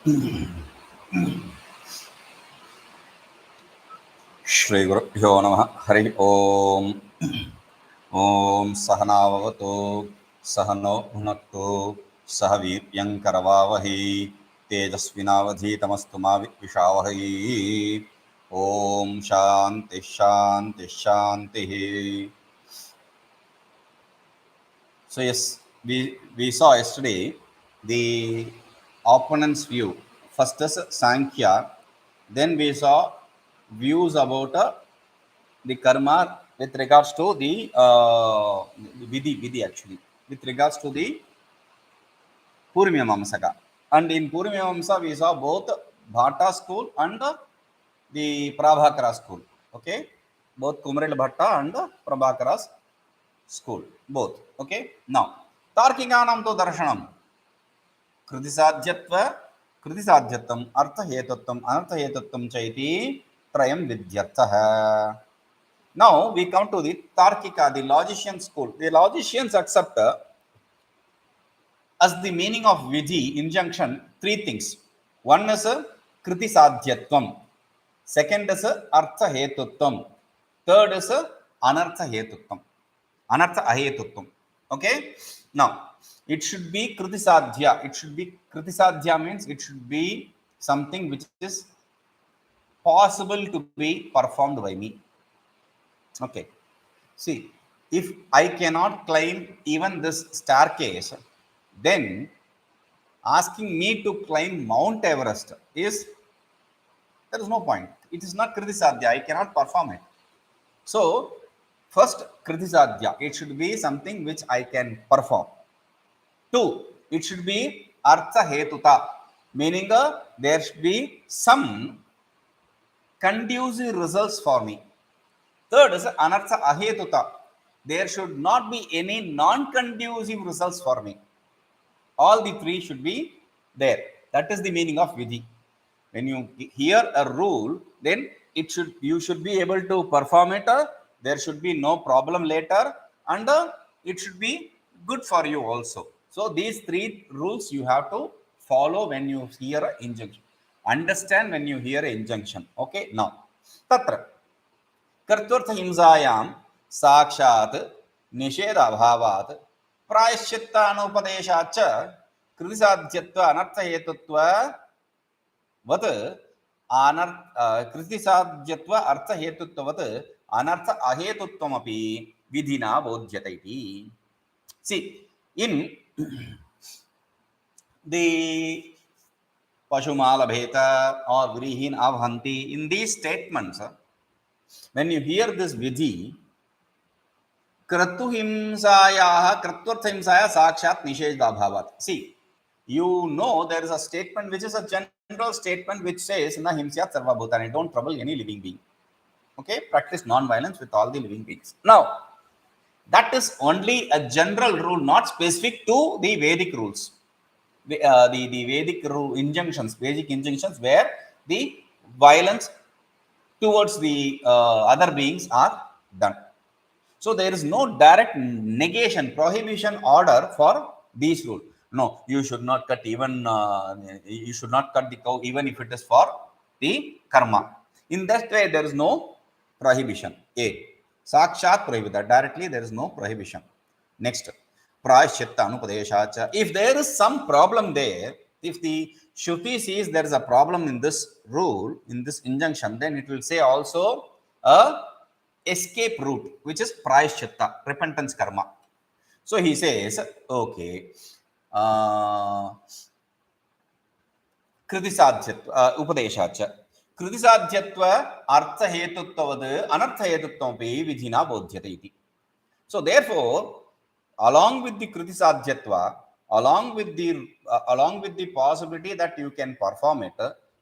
श्री गुरुभ्यो नमः। हरि ओम। ओम सहनाववतु सहनो भुनक्तु सह वीर्यङ्करवावहै तेजस्विनावधीतमस्तु मा विद्विषावहै। ओम शांति शांति शांति। So yes, we saw yesterday the opponent's view. First is Sankhya, then we saw views about the karma with regards to the vidhi actually, with regards to the Purimamamsaka. And in Purimamamsa we saw both Bhatta school and the Prabhakara school. Okay, both Kumaril Bhatta and Prabhakara's school, both. Okay, now Tarkikanam to Darshanam Kritisadhyatva Kritisadhyatam Artha Hetuttam Anartha Hetuttam Chaiti Trayam Vidyartha. Now we come to the Tarkika, the logician school. The logicians accept as the meaning of vidhi, injunction, three things. One is kriti sadhyatvam, second is artha hetutvam, third is anartha hetutvam, anartha ahetutvam. Okay, now it should be kriti sadhya. It should be kriti sadhya means it should be something which is possible to be performed by me. Okay, see, if I cannot climb even this staircase, then asking me to climb Mount Everest is, there is no point. It is not kriti sadhya. I cannot perform it. So first kriti sadhya, it should be something which I can perform. Two, it should be artha hetuta, meaning there should be some conducive results for me. Third is anartha ahetuta, there should not be any non-conducive results for me. All the three should be there. That is the meaning of vidhi. When you hear a rule, then you should be able to perform it. There should be no problem later, and it should be good for you also. So these three rules you have to follow when you hear an injunction. Understand when you hear an injunction. Okay, now tatra कर्तृर्थ हिंसायां साक्षात् निषेधाभावात् प्रायश्चित्तानुपदेशाच्च कृतिसाध्यत्व अनर्थहेतुत्ववत् कृतिसाध्यत्व अर्थहेतुत्ववत् अनर्थ अहेतुत्वमपि विधिना बोध्यते इति. See, in the Pashumalabheta or Vrihin Avhanti, in these statements, when you hear this vidhi, kratuhimsaya sakshat nishedabhavat. See, you know there is a statement which is a general statement which says na himsyat sarva bhutani, don't trouble any living being. Okay, practice non-violence with all the living beings. Now, that is only a general rule, not specific to the Vedic rules. The Vedic rule injunctions, basic injunctions where the violence towards the other beings are done. So there is no direct negation, prohibition order for these rules. No, you should not cut even, you should not cut the cow even if it is for the karma. In that way, there is no prohibition. A. Sakshat prohibita. Directly, there is no prohibition. Next, prayaschitta anupadeshacha. If there is some problem there, if the Shruti sees there is a problem in this rule, in this injunction, then it will say also a escape route, which is prayaschitta, repentance karma. So he says, okay, kritisadhyatva upadeshacha. Kritisadhyatva artha hetutavad anartha hetutvapi vidhina bodhyate iti. So therefore, along with the kritisadhyatva, along with the possibility that you can perform it,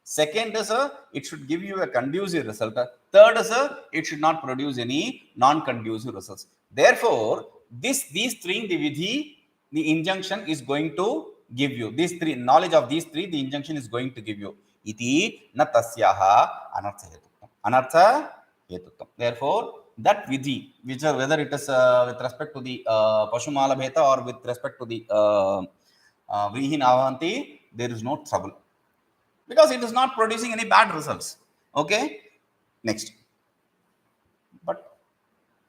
second is it should give you a conducive result. Third is it should not produce any non-conducive results. Therefore, these three, the vidhi, the injunction is going to give you. These three, knowledge of these three, the injunction is going to give you. Iti na tasyaha anartha hetutvam. Anartha hetutvam. Therefore, that vidhi, which are whether it is with respect to the Pashumalabheta or with respect to the Vrihin Avanti, there is no trouble. because it is not producing any bad results. Okay, next. But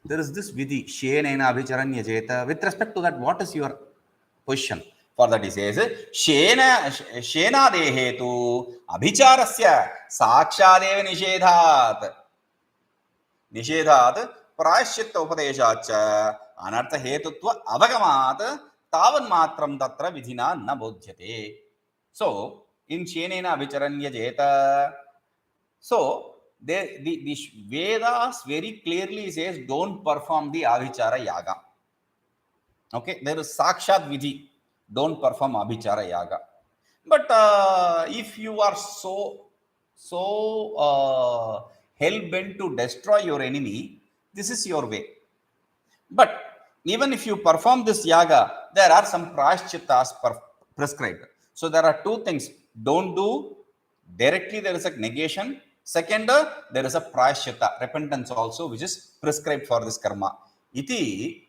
there is this vidhi, Shenena Abhicharanya Jeta. With respect to that, what is your position? For that, he says, Shena Dehetu Abhicharasya Sakshadeva Nishedhat. Nishedhat Prashchitta Upadeshacha Anartha Hetutva Avagamat Tavan Matram Tatra Vidhina Na Bodhyate. So, in Shenena Abhicharanya Jeta, so the Vedas very clearly says don't perform the Abhichara Yaga. Okay, there is Sakshat Vidhi, don't perform Abhichara Yaga. But if you are so hell bent to destroy your enemy, this is your way. But even if you perform this yaga, there are some prashchittas prescribed. So there are two things. Don't do directly, there is a negation. Second, there is a prashchitta, repentance also, which is prescribed for this karma. Iti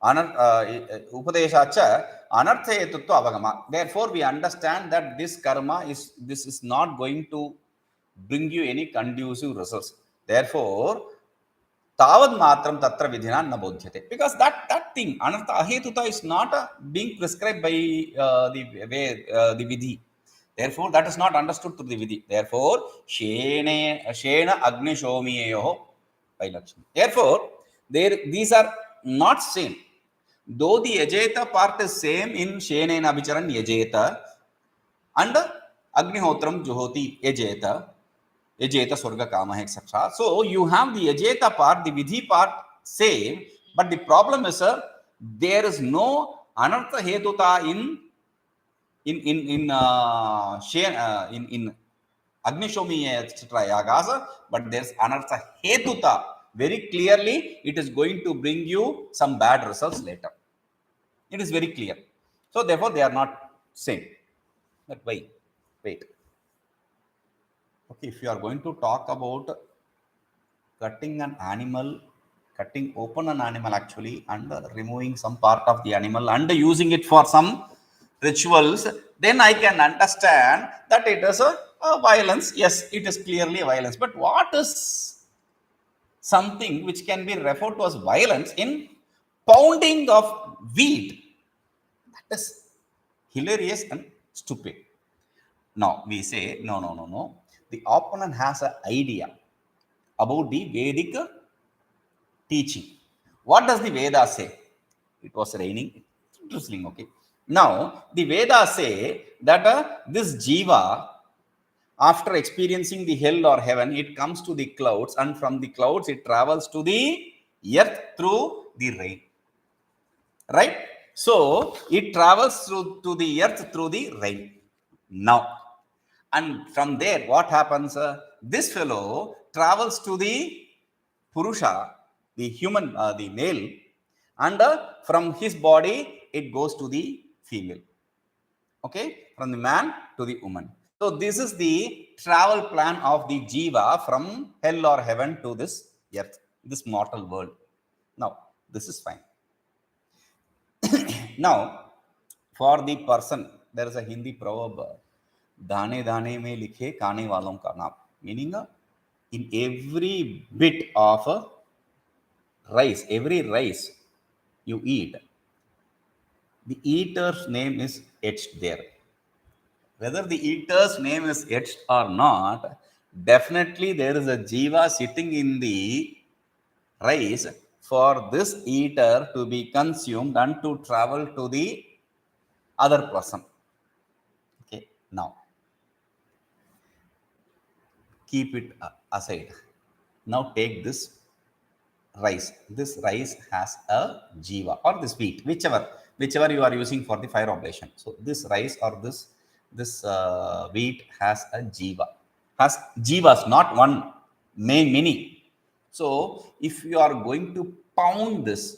Upadeshacha anarthayetutva avagama. Therefore, we understand that this karma is not going to bring you any conducive results. Therefore, Tavad matram tatra vidhina na bodhyate. Because that thing, anartha ahetuta, is not being prescribed by the vidhi. Therefore, that is not understood through the vidhi. Therefore, shena agnishomiyeyoho vailakshana. Therefore, these are not same. Though the yajeta part is same in shenena abhicharan yajeta and agnihotram juhoti yajeta Swarga Kama, etc. So you have the Ajeta part, the Vidhi part same, but the problem is, there is no Anartha Hetuta in Agnishomi, etc. Yagas, but there's Anartha Hetuta. Very clearly, it is going to bring you some bad results later. It is very clear. So therefore, they are not same. But wait. Okay, if you are going to talk about cutting open an animal actually, and removing some part of the animal and using it for some rituals, then I can understand that it is a violence. Yes, it is clearly a violence. But what is something which can be referred to as violence in pounding of wheat? That is hilarious and stupid. Now we say, no. The opponent has an idea about the Vedic teaching. What does the Veda say? It was raining. Interesting, okay. Now, the Veda say that this jiva, after experiencing the hell or heaven, it comes to the clouds, and from the clouds it travels to the earth through the rain. Right? So, it travels to the earth through the rain. Now, and from there, what happens? This fellow travels to the Purusha, the human, the male, and from his body, it goes to the female. Okay? From the man to the woman. So, this is the travel plan of the Jiva from hell or heaven to this earth, this mortal world. Now, this is fine. Now, for the person, there is a Hindi proverb, दाने दाने में लिखे खाने वालों का नाम, meaning in every bit of rice, every rice you eat, the eater's name is etched there. Whether the eater's name is etched or not, definitely there is a jiva sitting in the rice for this eater to be consumed and to travel to the other person. Okay, now keep it aside. Now take this rice. This rice has a jiva, or this wheat, whichever you are using for the fire oblation. So this rice or this wheat has a jiva. Has jivas, not one, many. So if you are going to pound this,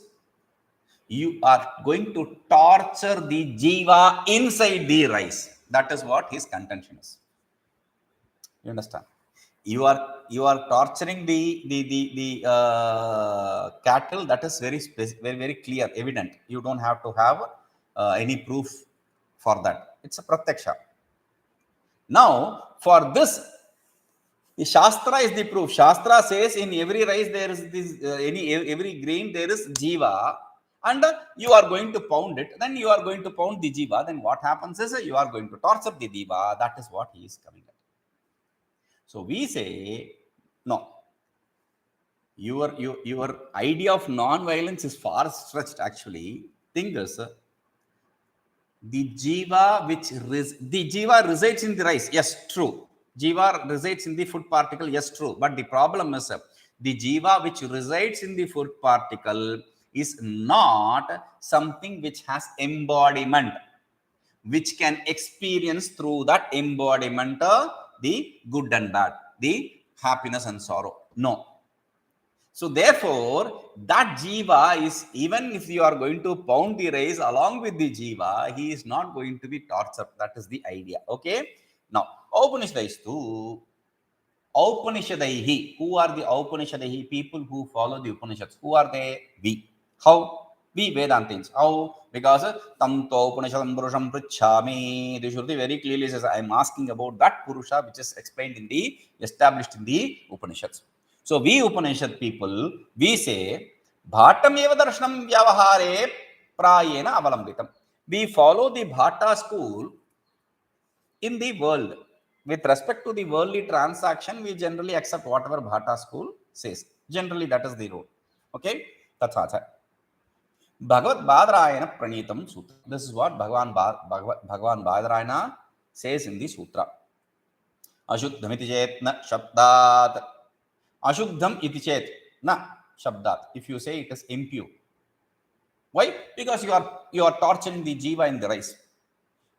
you are going to torture the jiva inside the rice. That is what his contention is. You understand? You are torturing the cattle. That is very clear, evident. You don't have to have any proof for that. It's a pratyaksha. Now, for this, the Shastra is the proof. Shastra says in every rice there is this, every grain there is jiva, and you are going to pound it. Then you are going to pound the jiva. Then what happens is you are going to torture the jiva. That is what he is coming at. So we say no. Your idea of non-violence is far stretched. Actually, thing is, the jiva resides in the rice. Yes, true. Jiva resides in the food particle. Yes, true. But the problem is the jiva which resides in the food particle is not something which has embodiment, which can experience through that embodiment the good and bad, the happiness and sorrow. No. So therefore, that jiva is, even if you are going to pound the rice along with the jiva, he is not going to be tortured. That is the idea. Okay. Now, Upanishadaistu, Upanishadaihi. Who are the Upanishadaihi? People who follow the Upanishads. Who are they? We. How? We Vedantins. How? Because Tamto Upanishadam Purusham Prichami. The Shruti very clearly says, I am asking about that Purusha which is explained in the, established in the Upanishads. So we Upanishad people, we say, Bhattam eva darshanam vyavahare prayena avalambitam. We follow the Bhatta school in the world. With respect to the worldly transaction, we generally accept whatever Bhatta school says. Generally, that is the rule. Okay? Tathatha. Bhagavad Badarayana Pranitam Sutra. This is what Bhagavan Badarayana says in the Sutra. Ashuddhamiti chetna shabdat. Ashuddham iti chet na shabdat. If you say it is impure. Why? Because you are torturing the jiva in the rice.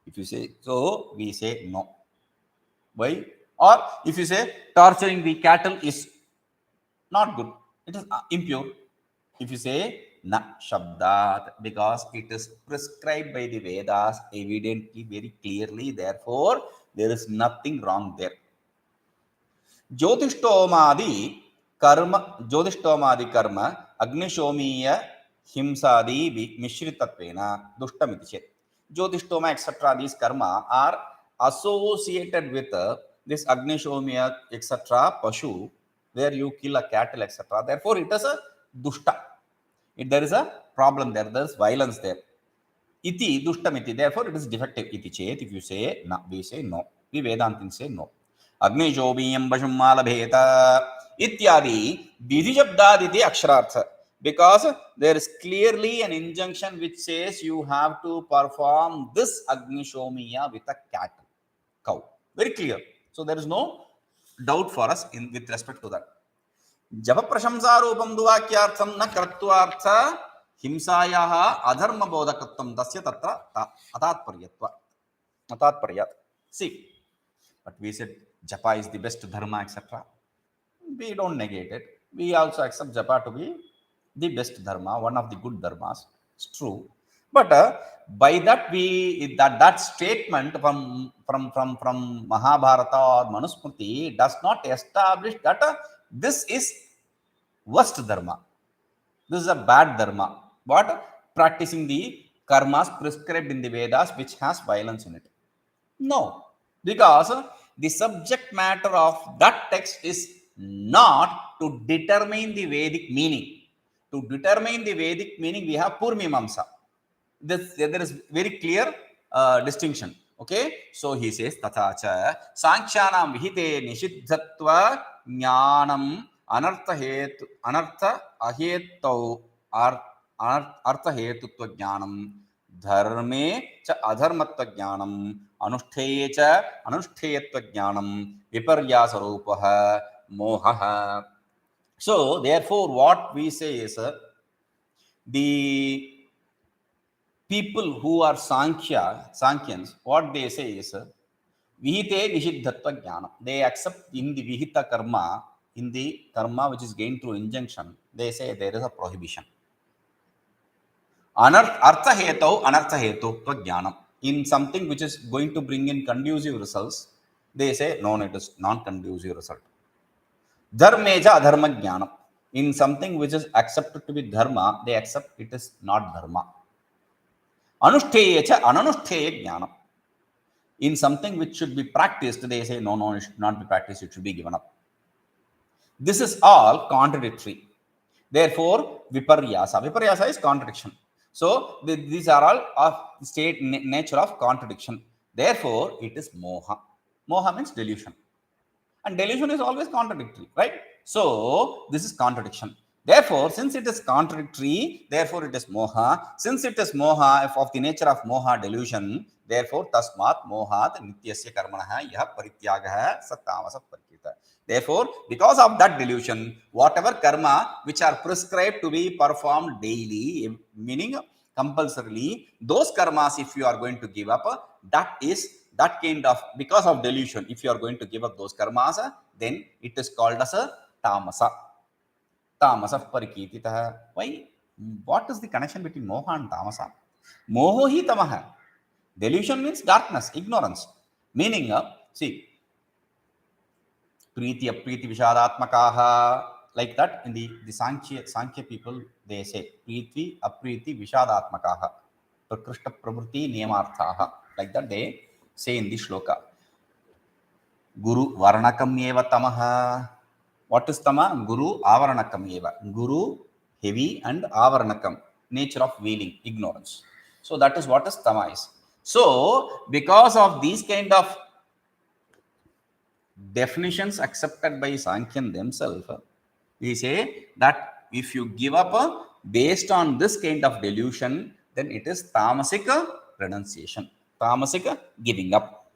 If you say so, we say no. Why? Or if you say torturing the cattle is not good, it is impure. If you say na shabdat, because it is prescribed by the Vedas evidently, very clearly, therefore there is nothing wrong there. Jyotishtomadi karma agnishomiya himsadi mishritattvena dushtamiti chet. Jyotishtoma, etc. These karma are associated with this agnishomiya, etc. pashu, where you kill a cattle, etc. Therefore, it is a dushta. There is a problem there. There is violence there. Iti dushtamiti. Therefore, it is defective. Iti chet. If you say na, we say no. We Vedantins say no. Agnishomiam bashumalabheta ityadi didijabdaditi aksharartha. Because there is clearly an injunction which says you have to perform this agnishomiya with a cattle, cow. Very clear. So there is no doubt for us with respect to that. Japa prashamsa rupam duvakyartham na kratvartha himsayaha adharma bodhakatvam tasya tatra atatparyat. See, but we said japa is the best dharma, etc. We don't negate it. We also accept japa to be the best dharma, one of the good dharmas. It's true. But by that that statement from Mahabharata or Manusmriti does not establish that this is worst dharma. This is a bad dharma. But practicing the karmas prescribed in the Vedas which has violence in it. No. Because the subject matter of that text is not to determine the Vedic meaning. To determine the Vedic meaning, we have Purmimamsa. There is very clear distinction. Okay, so he says Tathacha Sankhyanam Vihite Nishiddhatva Jnanam Anartha Ahetau Artha Hetutva Jnanam Dharme Cha Adharmatva Jnanam Anushteye Cha Anushteyatva Jnanam Viparyasarupaha Mohaha. So, therefore, what we say is the people who are Sankhyans, what they say is Vihite Nishiddhatva Jnana. They accept in the Vihita karma, in the karma which is gained through injunction, they say there is a prohibition. Artha Hetau, Anartha Hetutva Jnanam. In something which is going to bring in conducive results, they say no, it is non-conducive result. Dharmeja adharma jnanam. In something which is accepted to be dharma, they accept it is not dharma. Anushteyecha ananushteye jnanam. In something which should be practiced, they say, no, no, it should not be practiced, it should be given up. This is all contradictory. Therefore, viparyasa. Viparyasa is contradiction. So, these are all of state nature of contradiction. Therefore, it is moha. Moha means delusion. And delusion is always contradictory, right? So, this is contradiction. Therefore, since it is contradictory, therefore it is moha. Since it is moha, of the nature of moha, delusion, therefore tasmat mohat nityasya karmanah yah parityagah satamasa parikita. Therefore, because of that delusion, whatever karma which are prescribed to be performed daily, meaning compulsorily, those karmas, if you are going to give up, that kind of, because of delusion, if you are going to give up those karmas, then it is called as a tamasa. Tamasa parikititah. Why? What is the connection between moha and tamasa? Moho hi tamaha. Delusion means darkness, ignorance. Meaning, see, priti apriti vishadatmakaha, like that in the Sankhya people, they say priti apriti vishadatmakaha prakrishta pravrutti niyamarthaha, like that they say in the shloka. Guru varnakam eva tamaha. What is tama? Guru avaranakam eva. Guru heavy and avaranakam, nature of veiling, ignorance. So that is what is tama is. So because of these kind of definitions accepted by Sankhyan themselves, we say that if you give up based on this kind of delusion, then it is tamasic renunciation, tamasic giving up.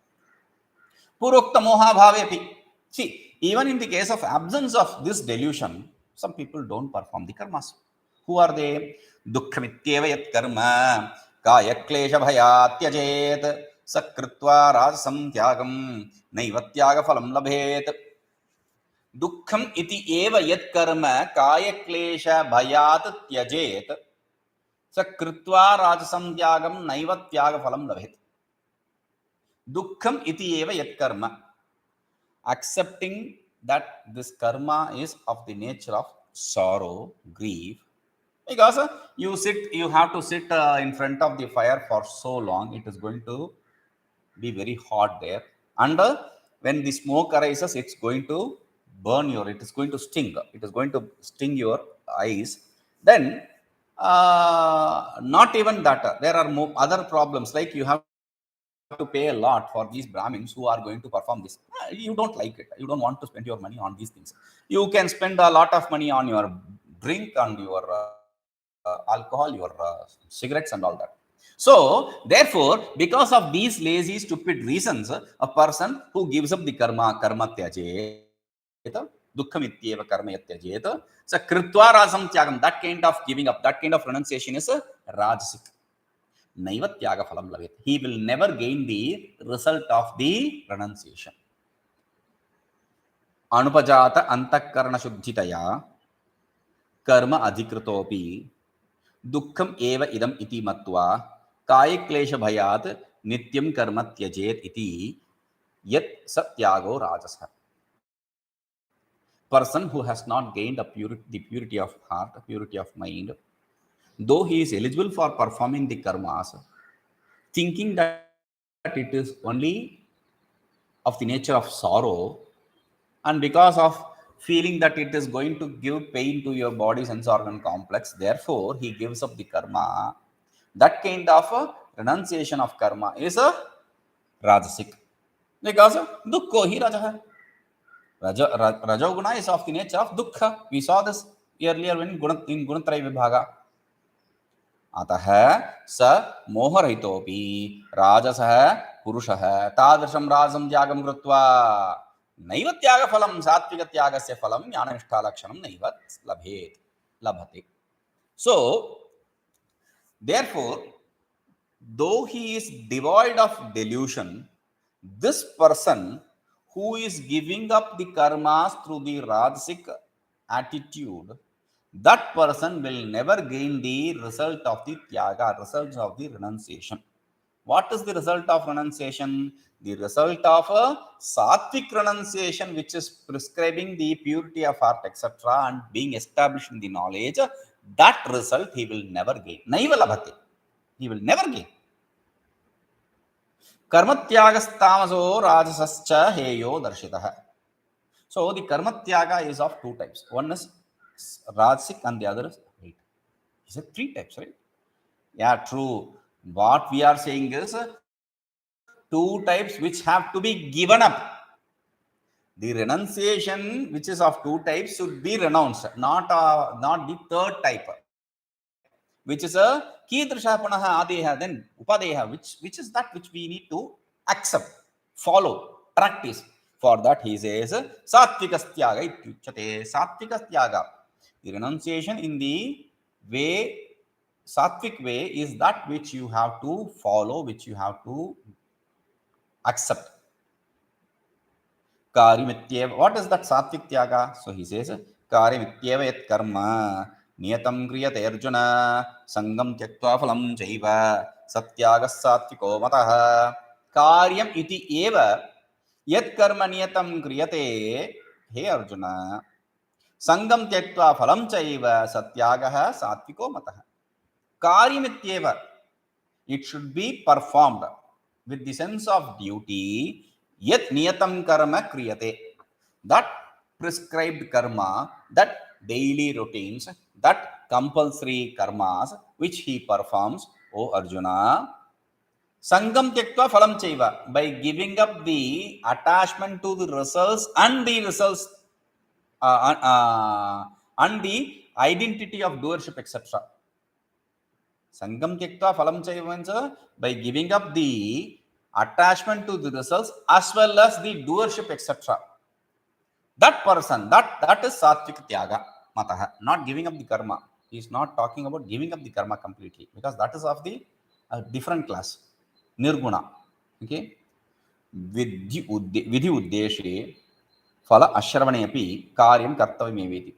Purokta moha bhavepi. See, even in the case of absence of this delusion, some people don't perform the karmas. Who are they? Dukkhamityeva yat karma kaya klesha bhayat tyajet sakritva rajasam tyagam naivatyaga phalam labhet. Dukkham iti eva yat karma kaya klesha bhayat tyajet sakritva rajasam tyagam naivatyaga phalam labhet. Dukkham iti eva yat karma. Accepting that this karma is of the nature of sorrow, grief, because you have to sit in front of the fire for so long, it is going to be very hot there, and when the smoke arises, it's going to burn it is going to sting your eyes. Then not even that, there are other problems, like you have to pay a lot for these Brahmins who are going to perform this. You don't like it. You don't want to spend your money on these things. You can spend a lot of money on your drink and your alcohol, your cigarettes and all that. So, therefore, because of these lazy, stupid reasons, a person who gives up the karma tyajeta, dukkham ityeva karma yatyajeta, so kritva rasam tyagam, that kind of giving up, that kind of renunciation is rajasic. Naivatyaga phalam labhet. He will never gain the result of the renunciation. Anupajata antakarana shuddhitaya karma adhikritopi dukkham eva idam iti matva kaya klesha bhayat nityam karma tyajet iti yat satyago rajasa. Person who has not gained the purity of heart, purity of mind, though he is eligible for performing the karmas, thinking that it is only of the nature of sorrow, and because of feeling that it is going to give pain to your body sense organ complex, therefore he gives up the karma. That kind of renunciation of karma is a rajasic, because dukkho hi raja. Rajoguna is of the nature of dukkha. We saw this earlier when in Gunatraya Vibhaga. अतः स मोहरहितोपि राजसः पुरुषः तादृशं राजसं त्यागं कृत्वा नैव त्यागफलं सात्विकत्यागस्य फलं ज्ञाननिष्ठालक्षणं नैव लभते. So, therefore, though he is devoid of delusion, this person who is giving up the karmas through the rajasic attitude, that person will never gain the result of the tyaga, results of the renunciation. What is the result of renunciation? The result of a sattvic renunciation, which is prescribing the purity of heart, etc., and being established in the knowledge. That result he will never gain. Naiva labhate. He will never gain. कर्मत्यागस्तमसो राजसश्च हेयो दर्शितः. So the karmatyaga is of two types. One is rajasic and the other is right. He said three types, right? Yeah, true. What we are saying is two types which have to be given up. The renunciation which is of two types should be renounced, not the third type, which is a kidrisha punaha adeha, then upadeha, which is that which we need to accept, follow, practice. For that he says satvikastyaga ityuchyate. Satvikastyaga, the renunciation in the way, sattvic way, is that which you have to follow, which you have to accept. Karyamityeva. What is that sattvic tyaga? So he says karyamityeva yat karma niyatam kriyate arjuna sangam tyaktva phalam chaiva satyagas satviko matah. Karyam iti eva yat karma niyatam kriyate, he Arjuna, sangam tyaktva phalam chaiva satyagah satviko matah. Karyam ityeva, it should be performed with the sense of duty. Yat niyatam karma kriyate, that prescribed karma, that daily routines, that compulsory karmas which he performs, O Arjuna. Sangam tyaktva phalam chaiva, by giving up the attachment to the results and the results and the identity of doership, etc. Sangam tyaktva phalam chaiva means by giving up the attachment to the results as well as the doership, etc. That person, that is sattvic tyaga matah, not giving up the karma. He is not talking about giving up the karma completely, because that is of the different class, nirguna. Okay, vidhi uddeshe phala ashravane api karyam kartavyameveti.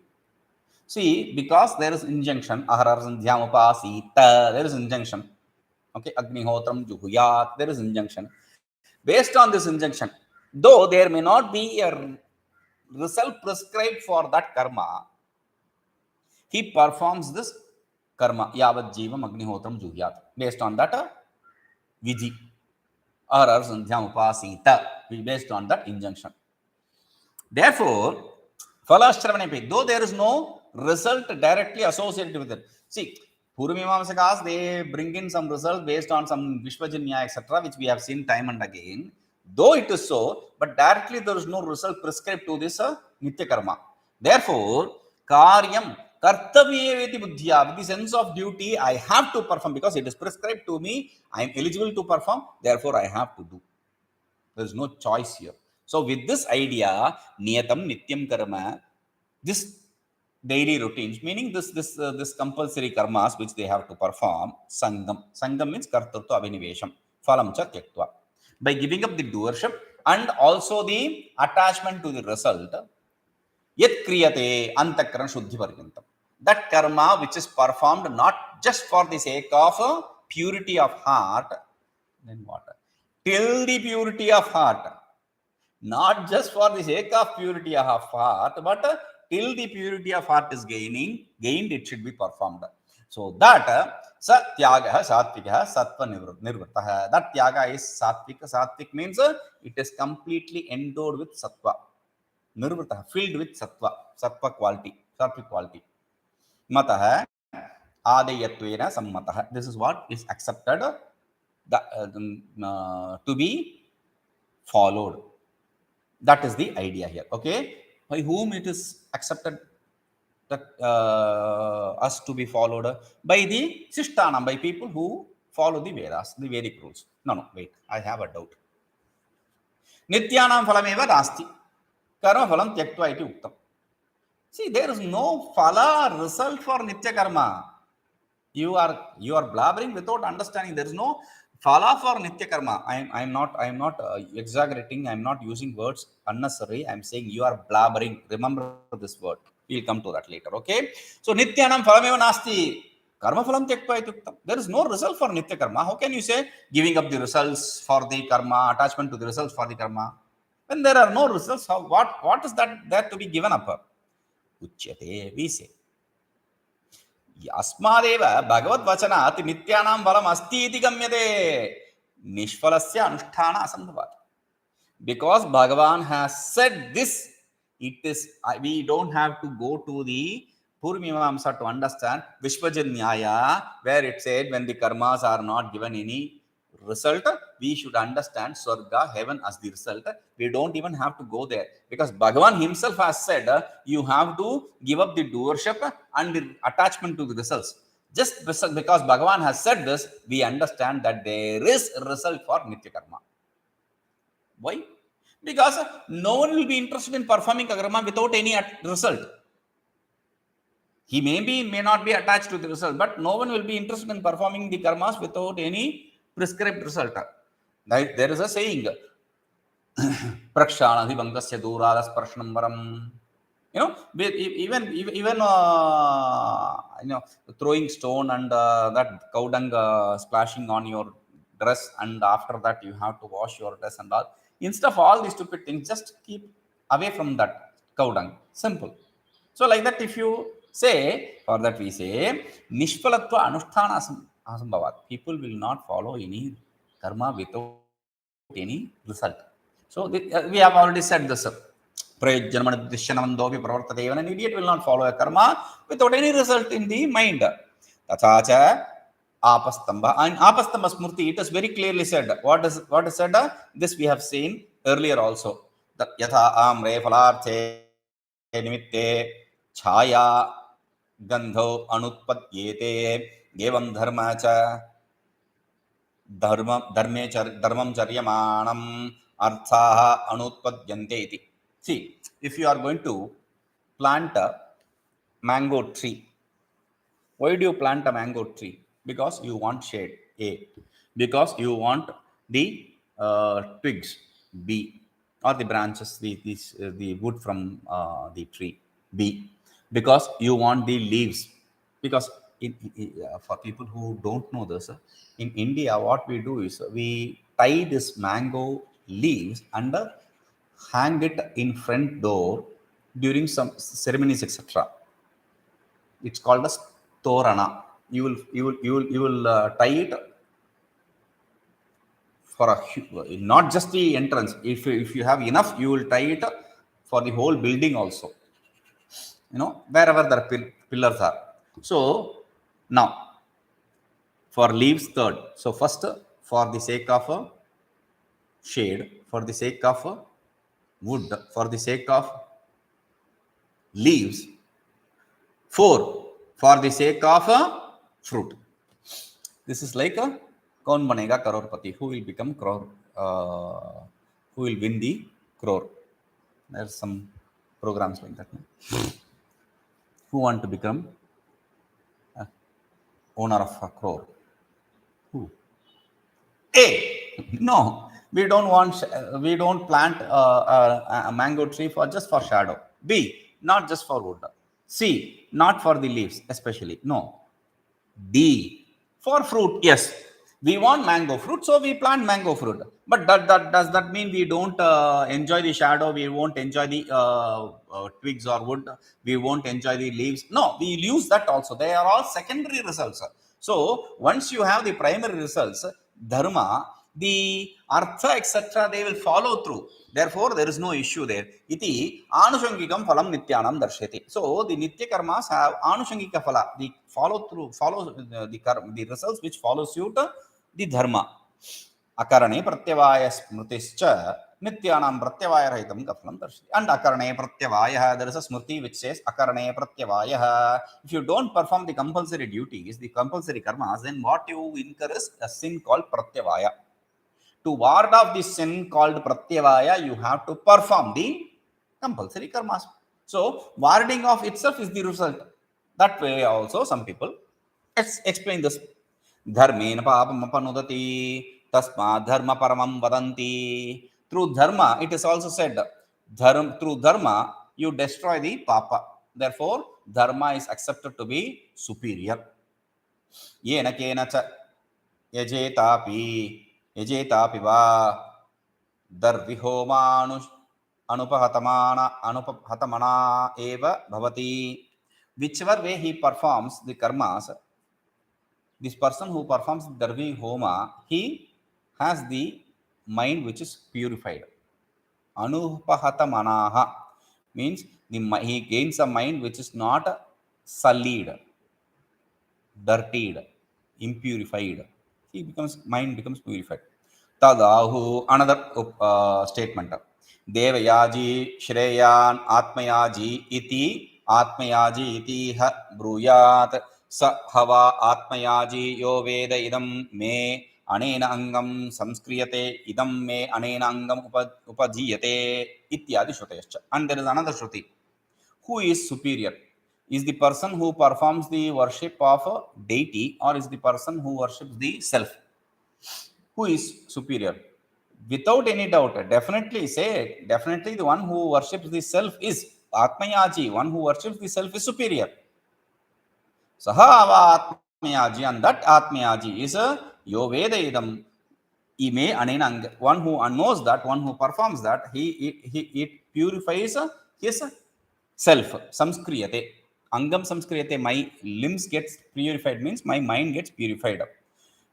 See, because there is injunction, aharar sandhyam upasita, there is injunction. Okay, agnihotram juhuyat, there is injunction. Based on this injunction, though there may not be a result prescribed for that karma, he performs this karma, yavat jivam agnihotram juhyat, based on that vidhi, aharar sandhyam upasita, based on that injunction. Therefore, phalashravane, though there is no result directly associated with it. See, Purvamimamsakas, they bring in some result based on some Vishwajanya, etc., which we have seen time and again. Though it is so, but directly there is no result prescribed to this Nitya Karma. Therefore, Karyam Kartavyeveti Buddhya, with the sense of duty, I have to perform because it is prescribed to me. I am eligible to perform, therefore I have to do. There is no choice here. So with this idea, niyatam nityam karma, this daily routines, meaning this compulsory karmas which they have to perform, sangam means kartartva abhinivesham, phalam cha tyaktva, by giving up the doership and also the attachment to the result. Yat kriyate antakaran shuddhi paryantam, that karma which is performed not just for the sake of purity of heart, then what? Till the purity of heart, not just for the sake of purity of heart, but till the purity of heart is gained, it should be performed. So that satyaga sattvika sattva nirvrittah, that tyaga is sattvika. Sattvic means it is completely endowed with sattva, nirvrittah, filled with sattva quality, sattvic quality. Matah adeyatvena sammatah, this is what is accepted to be followed. That is the idea here. Okay, by whom it is accepted that us to be followed? By the Sishtanam, by people who follow the Vedas, the Vedic rules. No, wait, I have a doubt. Nityanam phalameva nasti, karma phalam tyaktva iti uktam. See, there is no phala result for nitya karma. You are blabbering without understanding. There is no phala for nitya karma. I am not exaggerating. I am not using words unnecessary. I am saying you are blabbering. Remember this word. We will come to that later. Okay. So nityanam phalameva nasti, karma phalam tyaktva ityuktam. There is no result for nitya karma. How can you say giving up the results for the karma, attachment to the results for the karma, when there are no results? How, what is that to be given up? Uchyate, we say. Asmadeva Bhagavad Vachanat Nityanam Balam Asti iti Gamyate. Nishfalasya anusthana asambhavat. Because Bhagavan has said this, it is we don't have to go to the Purvamamsa to understand Vishwajanyaya, where it said when the karmas are not given any result, we should understand Swarga, heaven as the result. We don't even have to go there because Bhagavan himself has said you have to give up the doership and the attachment to the results. Just because Bhagavan has said this, we understand that there is a result for Nitya Karma. Why? Because no one will be interested in performing karma without any result. He may not be attached to the result, but no one will be interested in performing the karmas without any prescribed result. There is a saying, Prakshanadhi Bangasya Duradas Prashnambaram. Even throwing stone and that cow dung splashing on your dress, and after that you have to wash your dress and all. Instead of all these stupid things, just keep away from that cow dung. Simple. So like that, if you say, for that we say, Nishpalatva Anusthana Asambhavat. People will not follow any karma without any result. So we have already said this. An idiot will not follow a karma without any result in the mind. Tachacha apastamba. And apastamba smrti, it is very clearly said. What is said? This we have seen earlier also. That yatha amre phalarthe nimitte chaya gandho anutpadyete evam dharma cha dharmam charyamanam arthaha anutpadyante iti. See, if you are going to plant a mango tree, why do you plant a mango tree? Because you want shade, A. Because you want the twigs, B. Or the branches, the wood from the tree, B. Because you want the leaves. Because for people who don't know this, in India, what we do is we tie this mango leaves and hang it in front door during some ceremonies, etc. It's called as torana. You will tie it for not just the entrance. If you have enough, you will tie it for the whole building also. Wherever the pillars are. So now for leaves, third. So first, for the sake of shade, for the sake of wood, for the sake of leaves. 4, for the sake of fruit. This is like a Kaun Banega Crorepati, who will become crore, who will win the crore. There's some programs like that. Who want to become owner of a crore? Who? A. No, we don't plant a mango tree just for shadow. B. Not just for wood. C. Not for the leaves, especially. No. D. For fruit, yes. We want mango fruit, so we plant mango fruit. But does that mean we don't enjoy the shadow? We won't enjoy the twigs or wood. We won't enjoy the leaves. No, we use that also. They are all secondary results. So once you have the primary results, dharma, the artha, etc., they will follow through. Therefore, there is no issue there. Iti anushangikam phalam nityanam darshati. So the nitya karmas have anushangika phala. The follow the results which follow suit the dharma. Akarane pratyavaya smritischa nityanam pratyavaya rahitam kaphalam darshati. And akarane pratyavaya, there is a smrti which says akarane pratyavaya. If you don't perform the compulsory duties, the compulsory karmas, then what you incur is a sin called pratyavaya. To ward off the sin called pratyavaya, you have to perform the compulsory karmas. So, warding off itself is the result. That way also some people explain this. Dharmena papam apanudati tasma dharma paramam vadanti. Through dharma, it is also said, through dharma, you destroy the papa. Therefore, dharma is accepted to be superior. Yena kena cha yajetapi yajetapi va darvihoma anupahatamana eva bhavati. Whichever way he performs the karmas, this person who performs Darvi Homa, he has the mind which is purified. Anupahata manaha means he gains a mind which is not sullied, dirtied, impurified. Mind becomes purified. Tadahu, another statement. Devayaji shreyan atmayaji iti ha bruyat sa hava atmayaji yo veda idam me anena angam samskriyate idam me anena angam upajiyate ityadi shrutayascha. And there is another shruti. Who is superior? Is the person who performs the worship of a deity, or is the person who worships the self? Who is superior? Without any doubt, definitely say it. Definitely the one who worships the self is Atmayaji. One who worships the self is superior. Sahava Atmayaji, and that Atmayaji is a Yoveda idam ime anenang. One who knows that, one who performs that, it purifies his self. Samskriyate. Angam samskriyate. My limbs gets purified means my mind gets purified.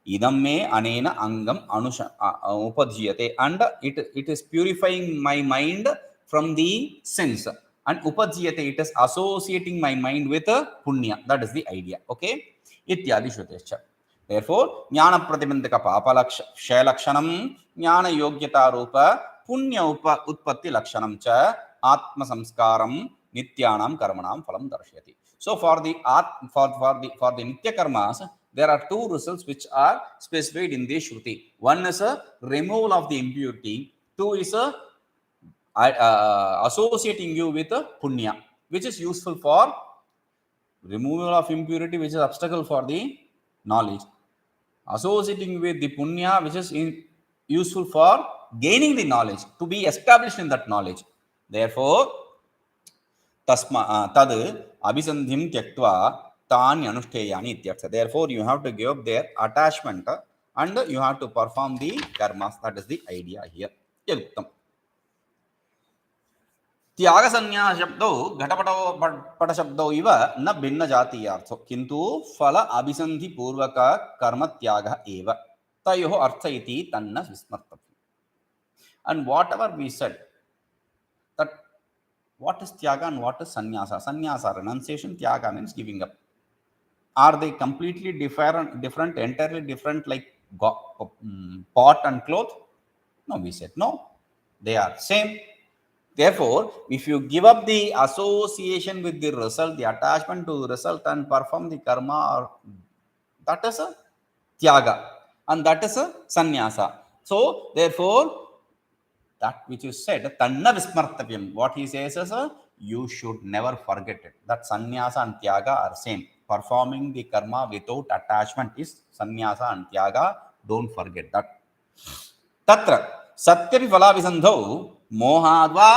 Idam me anena angam upajiyate, and it is purifying my mind from the sense, and upajiyate, it is associating my mind with punya. That is the idea. Okay, ityadi shrutescha. Therefore jnana pratibandhaka papa kshay lakshanam jnana yogyata rupa punya utpatti lakshanam cha atma samskaram nityanam karmanam phalam darshyati. So for the nitya karmas, there are two results which are specified in this shruti. One is a removal of the impurity. Two is a associating you with a punya, which is useful for removal of impurity, which is obstacle for the knowledge. Associating with the punya, which is useful for gaining the knowledge, to be established in that knowledge. Therefore, tad abhisandhim tyaktva tani anushtheyani ityartha. Therefore, you have to give up their attachment and you have to perform the karmas. That is the idea here. Yuktam. त्याग संन्यास शब्दो घटपटो पट शब्दो इव न भिन्न जातीयार्थो, किंतु फल अभिसंधि पूर्वक कर्म त्याग एव तयोः अर्थ इति तन्न विस्मर्तव्यम्. And whatever we said, that what is tyaga and what is sannyasa? Sannyasa, renunciation; tyaga means giving up. Are they completely different, entirely different, like pot and cloth? No, we said no. They are same. Therefore, if you give up the association with the result, the attachment to the result, and perform the karma, that is a tyaga, and that is a sannyasa. So, therefore, that which you said, tanna vismartavyam, what he says is, you should never forget it. That sannyasa and tyaga are same. Performing the karma without attachment is sannyasa and tyaga. Don't forget that. Tatra satyapi phalabhisandhau मोहाद्वा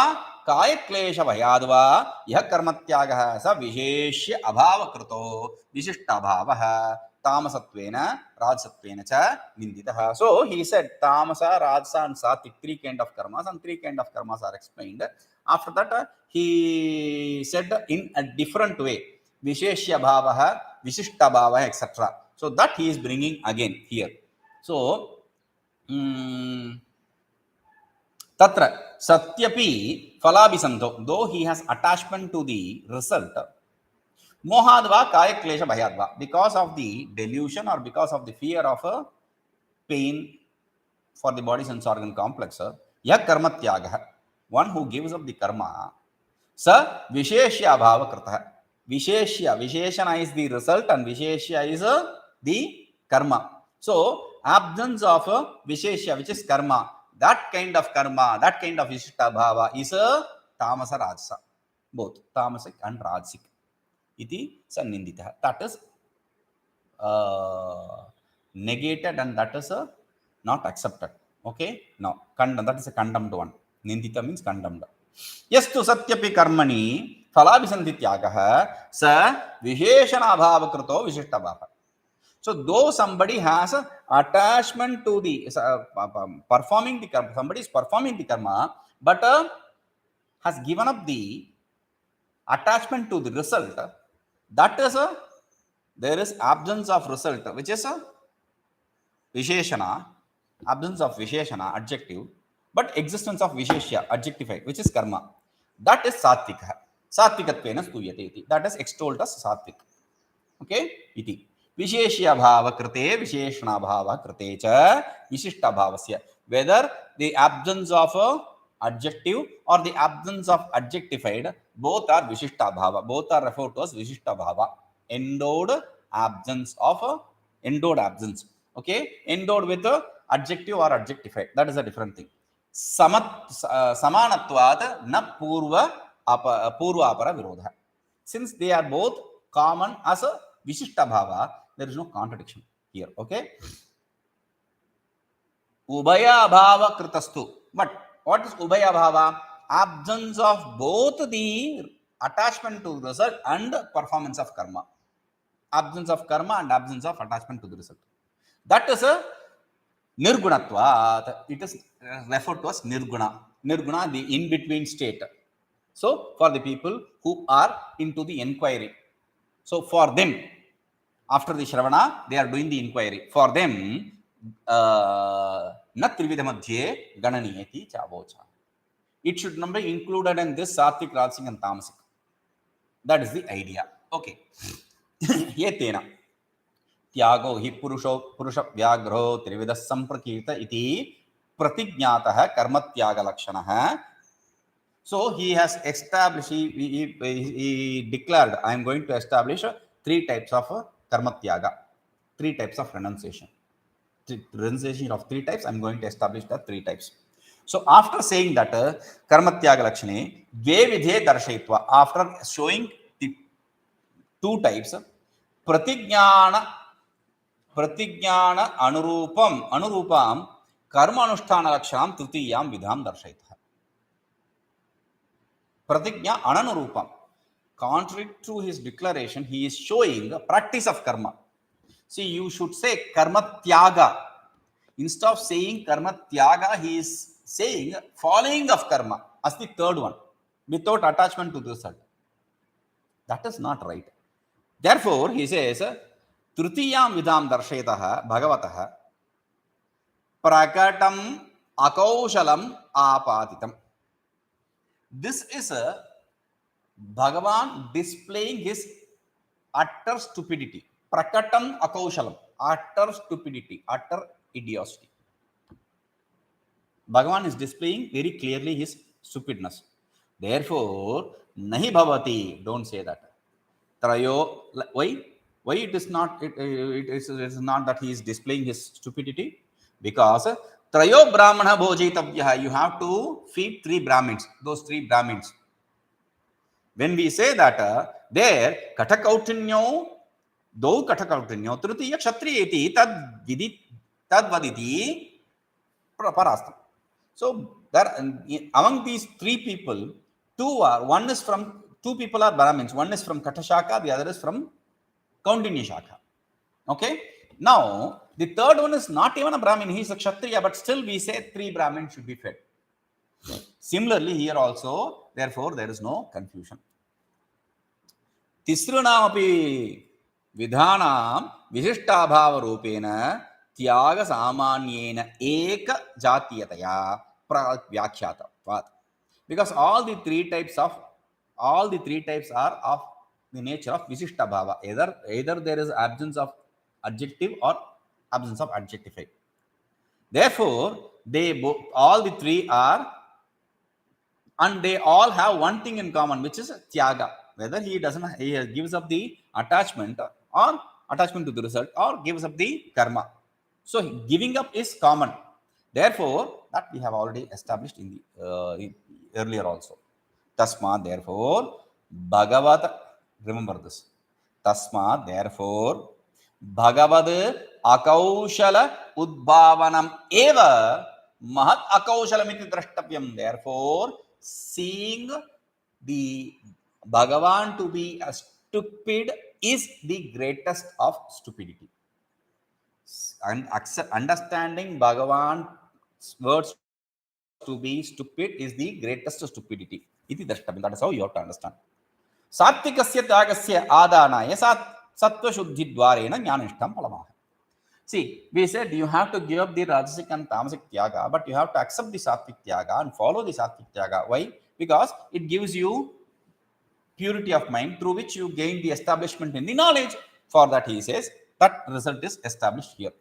काय क्लेश भयाद्वा यह कर्मत्यागः स विशेष्य अभावकृतो विशिष्टाभावः तामसत्वेन राजसत्वेन च निन्दितः. So he said tamasa, rajasa and sattvic, three kind of karmas, and three kind of karmas are explained. After that he said in a different way visheshya bhavah, vishishta bhavah, etc. So that he is bringing again here. So Tatra satyapi phalabhisandho, though he has attachment to the result, mohadva kaya klesha bhayadva, because of the delusion or because of the fear of a pain for the body sense organ complex, yah karma tyagah, one who gives up the karma, sa visheshya abhava kritah. Visheshana is the result and visheshya is the karma. So absence of visheshya, which is karma, that kind of karma, that kind of vishishta bhava is a tamasa rajasa, both tamasic and rajasic. Iti sanninditah. That is negated and that is not accepted. Okay, now that is a condemned one. Nindita means condemned. Yastu satyapi karmani phalabhisandhi tyagah sa visheshana bhava krito vishishta bhava. So, though somebody has attachment to the performing the karma, somebody is performing the karma, but has given up the attachment to the result, that is there is absence of result, which is a visheshana. absence of Visheshana, adjective, but existence of Visheshya, adjectified, which is karma. That is Satvika. Satvikatvena stuyate iti. That is extolled as Satvik. Okay? Iti. Visheshya bhava krite, Visheshana bhava krite cha, Vishishta bhavasya. Whether the absence of a adjective or the absence of adjectified, both are Vishishta bhava. Both are referred to as Vishishta bhava. Endowed absence of a endowed absence. Okay? Endowed with a adjective or adjectified. That is a different thing. Samanatvat na purva apara virodha. Since they are both common as a Vishishta bhava, there is no contradiction here. Okay? Ubhaya bhava kritastu. But what is Ubhaya bhava? Absence of both the attachment to the result and performance of karma. Absence of karma and absence of attachment to the result. That is a Nirgunatvat. It is referred to as Nirguna. Nirguna, the in-between state. So, for the people who are into the inquiry. So, for them, after the Shravana, they are doing the inquiry. For them, Na Trividha Madhye Gananiyati Chavocha. It should not be included in this Satvik, Rajasic and Tamasic. That is the idea. Okay. Yetena. Tyago hi purusha vyagro trividha samprakrita iti pratignyatah karma tyaga lakshanah. So he has established, he declared, I am going to establish 3 types of karma tyaga, 3 types of renunciation. Renunciation of 3 types, I am going to establish the 3 types. So after saying that karma tyaga lakshane, dve vidhe darshayitva, after showing the 2 types, pratignyana anurupam karma anusthana lakshanam trutiyam vidham darshayitha. Pratignya ananurupam. Contrary to his declaration, he is showing a practice of karma. See, you should say karma tyaga. Instead of saying karma tyaga, he is saying following of karma as the 3rd one, without attachment to the result. That is not right. Therefore, he says, Trutiyam vidham darshayatah bhagavataha prakatam akaushalam apatitam. This is a Bhagavan displaying his utter stupidity. Prakatam akaushalam. Utter stupidity. Utter idiocy. Bhagavan is displaying very clearly his stupidness. Therefore, nahi bhavati. Don't say that. Trayo. Why? Why it is not? It is not that he is displaying his stupidity. Because Trayo brahmana bhojitavyaha. You have to feed 3 Brahmins. Those 3 Brahmins. When we say that there katakautinyo, do katakautinyo, trutiya kshatriyeti tad vaditi parastam. So there among these 3 people, 2 people are Brahmins. One is from Katashaka, the other is from Kaundinya Shaka. Okay. Now the 3rd one is not even a Brahmin; he is a Kshatriya, but still we say 3 Brahmins should be fed. Similarly, here also, therefore, there is no confusion. Tisrunamapi vidhanam vishishtabhava rupena tyaga samanyena eka jatiyataya pravyakhyatavat. Because all the 3 types are of the nature of vishishta bhava. Either there is absence of adjective or absence of adjective. Therefore, all the 3 are, and they all have one thing in common, which is tyaga. Whether he gives up the attachment or attachment to the result, or gives up the karma. So giving up is common. Therefore, that we have already established in the earlier also. Tasma, therefore, Bhagavad. Remember this. Tasma, therefore, Bhagavad akaushala udbhavanam eva mahat akaushalamiti drashtavyam. Therefore, seeing the Bhagavan to be a stupid is the greatest of stupidity. And understanding Bhagavan's words to be stupid is the greatest stupidity. Iti drashtavyam. That is how you have to understand. Satvikasya tyagasya adanaya sattva shuddhi dwarena jnanishtam palamaha. See, we said you have to give up the Rajasic and Tamasic Tyaga, but you have to accept the Sattvic Tyaga and follow the Sattvic Tyaga. Why? Because it gives you purity of mind through which you gain the establishment in the knowledge. For that, he says, that result is established here.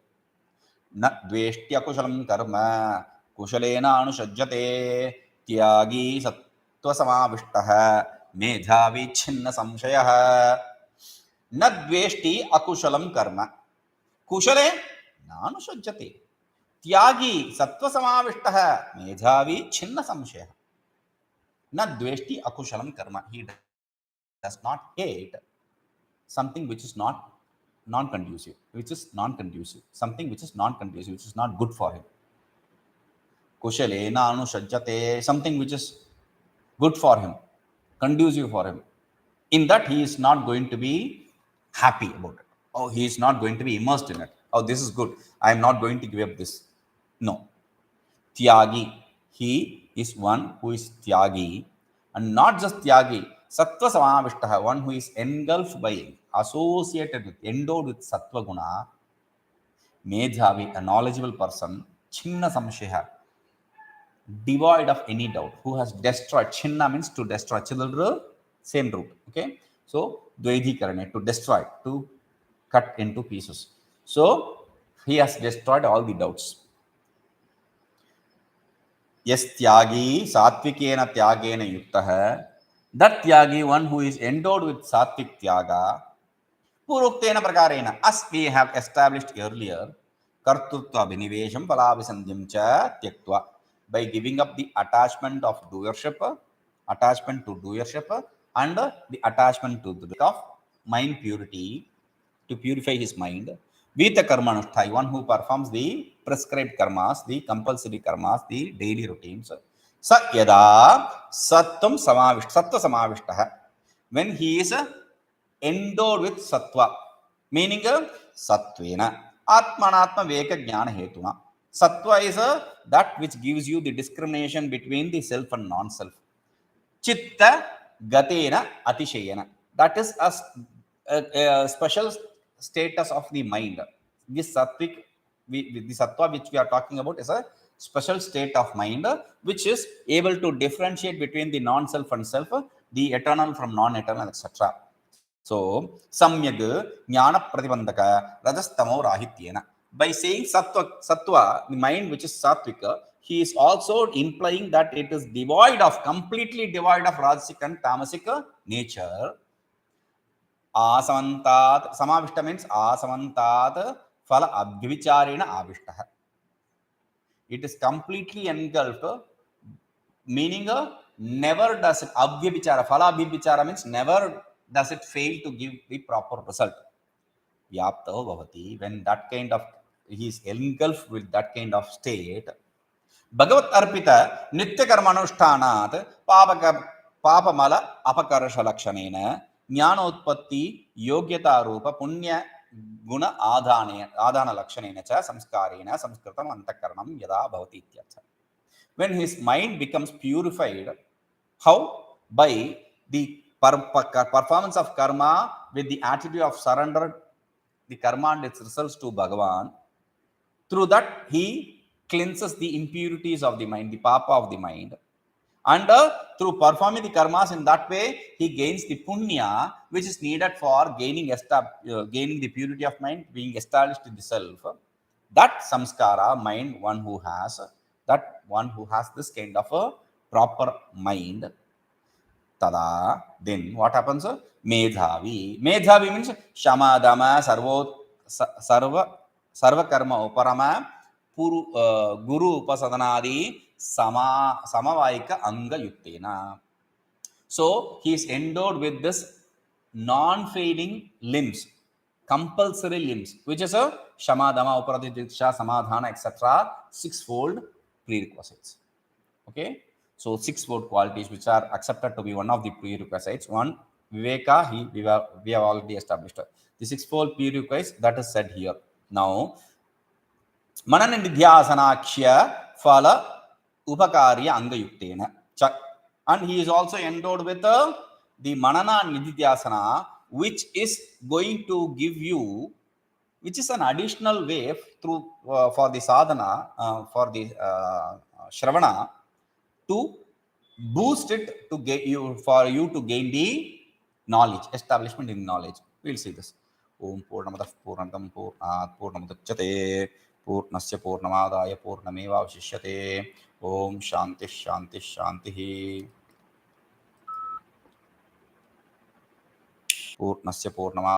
न द्वेष्ट्य कुशलं कर्म कुशलेन अनुषज्यते त्यागी सत्त्वसमाविष्टः मेधावी छिन्न संशयः न द्वेष्टि अकुशलं कर्म कुशले नानुषज्यते त्यागी सत्त्वसमाविष्टः मेधावी छिन्न संशयः न द्वेष्टि अकुशलं कर्म. He does not hate something which is not non-conducive, something which is non-conducive, which is not good for him. Kushalena anushajjate, something which is good for him, conducive for him. In that, he is not going to be happy about it. Oh, he is not going to be immersed in it. Oh, this is good. I am not going to give up this. No. Tyagi, he is one who is Tyagi, and not just Tyagi, Sattva Samavishtaha, one who is engulfed by, associated with, endowed with Sattva Guna, Medhavi, a knowledgeable person, Chinna Samsheha, devoid of any doubt, who has destroyed. Chinna means to destroy. Children, same root. Okay. So, Dvaidhikarane, to destroy, to cut into pieces. So, he has destroyed all the doubts. Yes, Tyagi, Satvikena Tyagena Yuktaha, that Tyagi, one who is endowed with Satvik Tyaga, Puruktena Prakarena, as we have established earlier, Kartutva Binivesham Palavisandhim Cha Tyaktva, by giving up the attachment of doership, and the attachment to the of mind purity, to purify his mind. Vita Karmanusthai, one who performs the prescribed karmas, the compulsory karmas, the daily routines. Sa yada sattva samavishtaha, when he is endowed with sattva, meaning sattvena, atmanatma veka jnana hetuna. Sattva is that which gives you the discrimination between the self and non-self. Chitta gatena atishayana, that is a special status of the mind. This sattvic, the sattva which we are talking about is a special state of mind which is able to differentiate between the non-self and self, the eternal from non-eternal, etc. So, samyag jnana pratibandhaka rajastamo rahityena. By saying sattva, the mind which is sattvika, he is also implying that it is completely devoid of rajasic and tamasic nature. Asamantat, samavishta means asamantat phala abhyavicharena avishtaha. It is completely engulfed, meaning never does it abhyavichara. Phala abhyavichara means never does it fail to give the proper result. Vyapta bhavati, when that kind of, he is engulfed with that kind of state. Bhagavad arpita nitya karmanushthanat papamala apakarsha lakshanena ज्ञानोत्पत्ति योग्यता रूप पुण्य गुण आधान लक्षणेन च संस्कारेण संस्कृतम अंतःकरणम यदा भवति इत्यर्थः. When his mind becomes purified, how? By the performance of karma with the attitude of surrender, the karma and its results to Bhagavan. Through that, he cleanses the impurities of the mind, the papa of the mind. And through performing the karmas in that way, he gains the punya, which is needed for gaining the purity of mind, being established in the self. That samskara, mind, one who has this kind of a proper mind, tada, then what happens? Medhavi. Medhavi means shamadama, sarva karma uparama, guru upasadanadi, samavaika anga yuktena. So he is endowed with this non-fading limbs, compulsory limbs, which is a shamadama, uparadiksha, samadhana, etc. Sixfold prerequisites. Okay, so sixfold qualities which are accepted to be one of the prerequisites. One, viveka, we have already established. The sixfold prerequisites that is said here. Now, manana nidhyasanaksya phala upakarya angayuktena. And he is also endowed with the manana and nidhyasana, which is going to give you which is an additional way through for the sadhana, for the shravana, to boost it to get you, for you to gain the knowledge, establishment in knowledge. We'll see this. Om Purnamadah Purnamidam Purnat Purnamudachyate Purnasya Purnamadaya Purnameva Avashishyate. Om Shanti Shanti Shanti. Purnasya Purnamad